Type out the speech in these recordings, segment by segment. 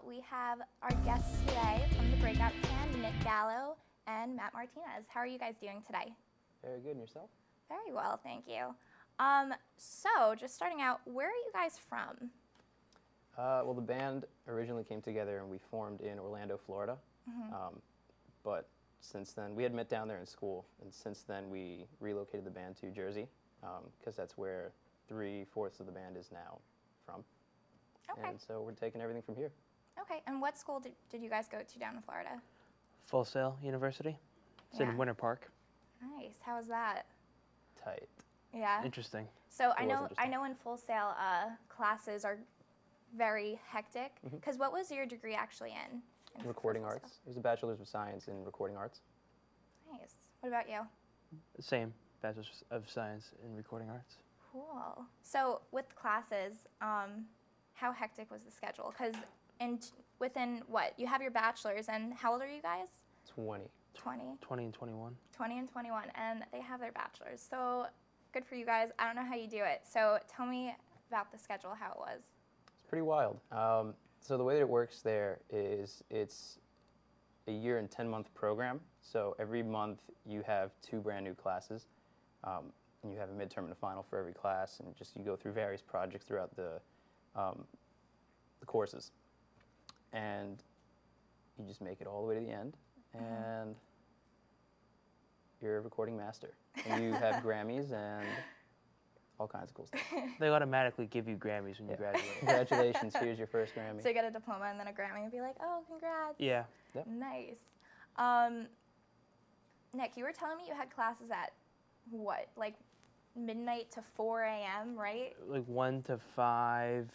We have our guests today from the Breakout band, Nick Gallo and Matt Martinez. How are you guys doing today? Very good, and yourself? Very well, thank you. So, just starting out, where are you guys from? Well, the band originally came together and we formed in Orlando, Florida. But since then, we had met down there in school, and since then we relocated the band to Jersey, because that's where 3/4 of the band is now from. Okay. And so we're taking everything from here. Okay, and what school did you guys go to down in Florida? Full Sail University. It's in Winter Park. Nice. How was that? Tight. Yeah. Interesting. So It was I know in Full Sail classes are very hectic. Because what was your degree actually in? Recording for Full arts. It was a Bachelor's of Science in Recording Arts. Sail? Nice. What about you? Same. Bachelor's of Science in Recording Arts. Cool. So with classes, how hectic was the schedule? Because within what? You have your bachelor's, and how old are you guys? 20. 20. 20 and 21. 20 and 21, and they have their bachelor's. So good for you guys. I don't know how you do it. So tell me about the schedule, how it was. It's pretty wild. So the way that it works there is it's a year and 10-month program. So every month you have 2 brand new classes, and you have a midterm and a final for every class, and just you go through various projects throughout the courses, and you just make it all the way to the end, and you're a recording master, and you have Grammys and all kinds of cool stuff. They automatically give you Grammys when you graduate. Congratulations, here's your first Grammy. So you get a diploma and then a Grammy and be like, oh, congrats. Yeah. Yep. Nice. Nick, you were telling me you had classes at what, like midnight to 4 a.m., right? Like 1 to 5,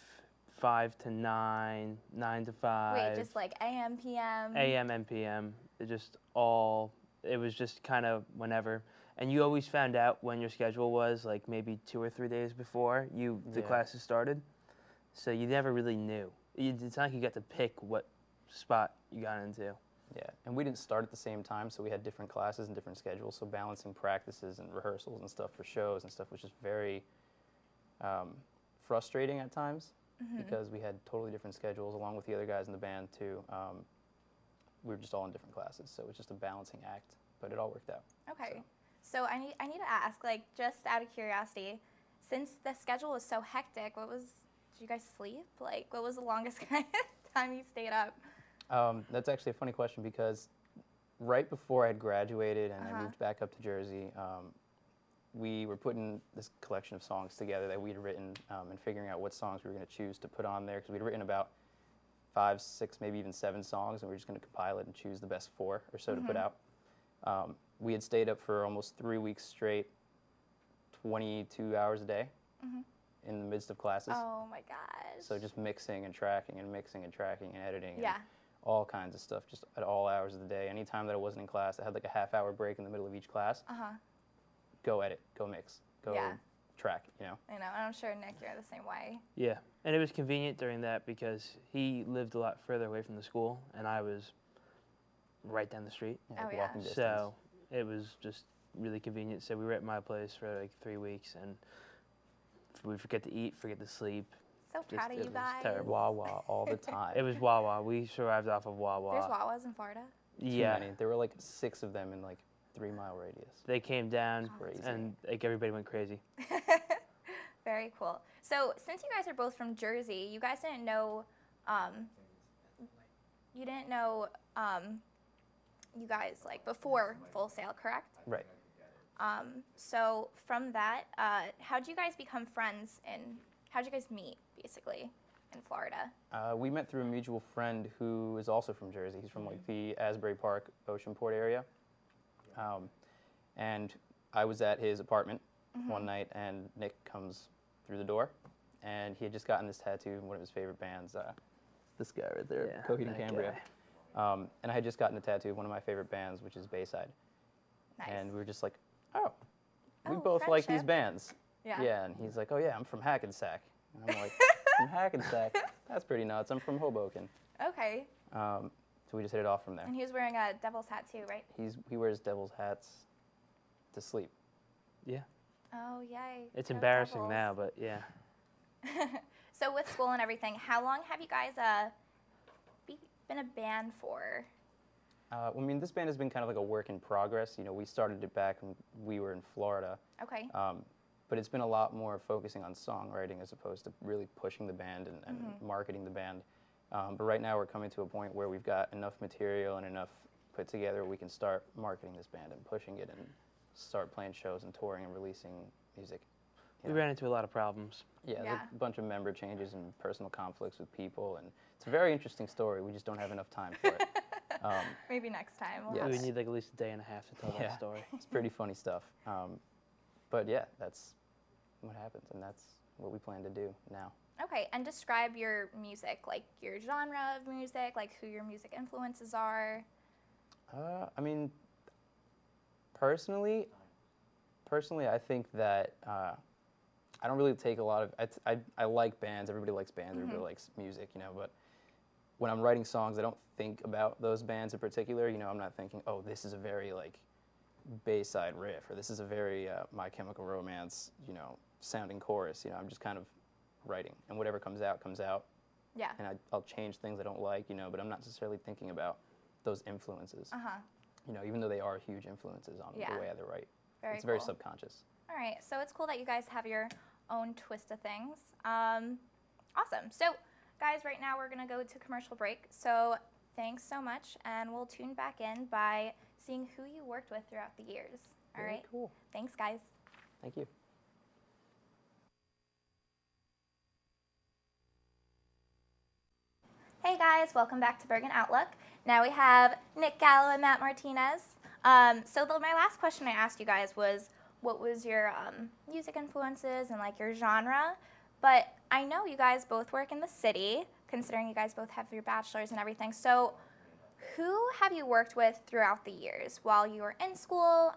5 to 9, 9 to 5. Wait, just like a.m., p.m.? a.m. and p.m. It was just kind of whenever. And you always found out when your schedule was, like maybe 2 or 3 days before the classes started. So you never really knew. It's not like you got to pick what spot you got into. Yeah, and we didn't start at the same time, so we had different classes and different schedules, so balancing practices and rehearsals and stuff for shows and stuff was just very frustrating at times, because we had totally different schedules along with the other guys in the band too. We were just all in different classes, so it was just a balancing act, but it all worked out. Okay. So I need to ask, like, just out of curiosity, since the schedule was so hectic, did you guys sleep? Like, what was the longest kind of time you stayed up? That's actually a funny question, because right before I had graduated and I moved back up to Jersey, we were putting this collection of songs together that we'd written, and figuring out what songs we were going to choose to put on there, because we'd written about 5, 6, maybe even 7 songs, and we were just going to compile it and choose the best 4 or so to put out. We had stayed up for almost 3 weeks straight, 22 hours a day in the midst of classes. Oh my gosh. So just mixing and tracking and mixing and tracking and editing. Yeah. And all kinds of stuff, just at all hours of the day. Anytime that I wasn't in class, I had like a half-hour break in the middle of each class. Go edit, go mix, go track, you know? I know, and I'm sure, Nick, you're the same way. Yeah, and it was convenient during that because he lived a lot further away from the school, and I was right down the street. Yeah, like Oh, yeah. walking distance. So it was just really convenient. So we were at my place for like 3 weeks, and we forget to eat, forget to sleep. So proud of it you was guys. terrible. Wawa all the time. It was Wawa. We survived off of Wawa. There's Wawas in Florida? Too Yeah. many. There were like 6 of them in like 3-mile radius. They came down, Crazy. and like everybody went crazy. Very cool. So since you guys are both from Jersey, you guys didn't know, you guys like before Full Sail, correct? Right. So from that, how'd you guys become friends, and how'd you guys meet basically in Florida? We met through a mutual friend who is also from Jersey. He's from like the Asbury Park, Oceanport area. And I was at his apartment one night, and Nick comes through the door, and he had just gotten this tattoo in one of his favorite bands, this guy right there, Yeah, Coheed and that Cambria. guy. And I had just gotten a tattoo of one of my favorite bands, which is Bayside. Nice. And we were just like, oh, we Oh, both like these friendship. bands. Yeah. Yeah, and he's like, oh yeah, I'm from Hackensack. And I'm like, from Hackensack? That's pretty nuts. I'm from Hoboken. Okay. So we just hit it off from there. And he was wearing a devil's hat too, right? He wears devil's hats to sleep. Yeah. Oh, yay. It's Go embarrassing Devils. now, but yeah. So with school and everything, how long have you guys been a band for? I mean, this band has been kind of like a work in progress. You know, we started it back when we were in Florida. Okay. But it's been a lot more focusing on songwriting as opposed to really pushing the band and marketing the band. But right now we're coming to a point where we've got enough material and enough put together we can start marketing this band and pushing it and start playing shows and touring and releasing music. We ran into a lot of problems. Yeah, there's a bunch of member changes and personal conflicts with people, and it's a very interesting story. We just don't have enough time for it. Maybe next time. Yes. We need like at least a day and a half to tell that story. It's pretty funny stuff. But yeah, that's what happens, and that's what we plan to do now. Okay, and describe your music, like your genre of music, like who your music influences are. I mean, personally, I think that I don't really take a lot of. I like bands. Everybody likes bands. Everybody likes music, you know. But when I'm writing songs, I don't think about those bands in particular. You know, I'm not thinking, oh, this is a very like Bayside riff, or this is a very My Chemical Romance, you know, sounding chorus. You know, I'm just kind of writing, and whatever comes out, comes out. Yeah. And I'll change things I don't like, you know, but I'm not necessarily thinking about those influences. You know, even though they are huge influences on the way I write. It's very subconscious. All right, so it's cool that you guys have your own twist of things. Awesome. So, guys, right now we're going to go to commercial break. So, thanks so much, and we'll tune back in by seeing who you worked with throughout the years. All right? Cool. Thanks, guys. Thank you. Hey guys, welcome back to Bergen Outlook. Now we have Nick Gallo and Matt Martinez. My last question I asked you guys was, what was your music influences and like your genre? But I know you guys both work in the city, considering you guys both have your bachelors and everything. So who have you worked with throughout the years while you were in school?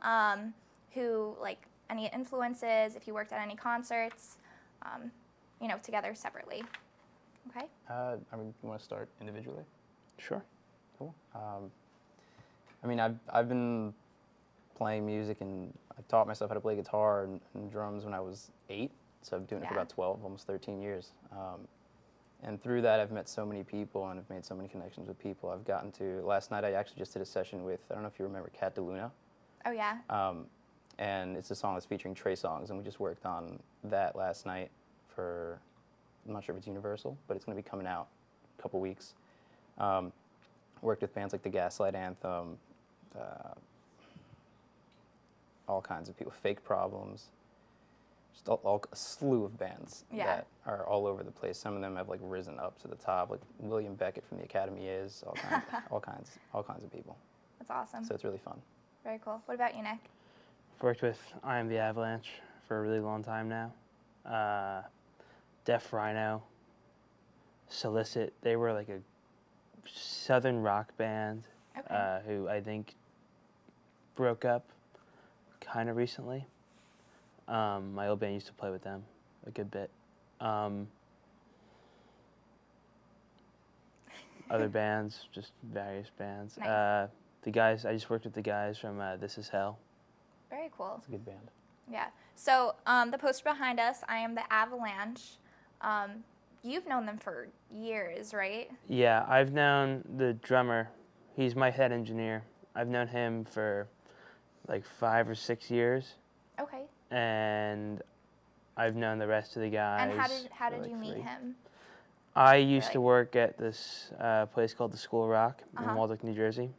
Who, like, any influences, if you worked at any concerts, you know, together separately? Okay. I mean, you want to start individually? Sure. Cool. I mean, I've been playing music, and I taught myself how to play guitar and drums when I was 8. So I've been doing it for about 12, almost 13 years. And through that, I've met so many people, and I've made so many connections with people. I've gotten to, last night I actually just did a session with, I don't know if you remember Cat DeLuna. Oh, yeah. And it's a song that's featuring Trey Songz, and we just worked on that last night for, I'm not sure if it's Universal, but it's going to be coming out in a couple weeks. Worked with bands like the Gaslight Anthem, all kinds of people, Fake Problems, just a slew of bands that are all over the place. Some of them have like risen up to the top, like William Beckett from the Academy is, all kinds of people. That's awesome. So it's really fun. Very cool. What about you, Nick? I've worked with I Am the Avalanche for a really long time now. Deaf Rhino, Solicit. They were like a southern rock band who I think broke up kind of recently. My old band used to play with them a good bit. Other bands, just various bands. Nice. The guys, I just worked with the guys from This Is Hell. Very cool. It's a good band. Yeah. So the poster behind us, I Am the Avalanche. You've known them for years, right? Yeah, I've known the drummer. He's my head engineer. I've known him for like 5 or 6 years. Okay. And I've known the rest of the guys. And how did you meet him? I used to work at this place called the School Rock in Waldock, New Jersey.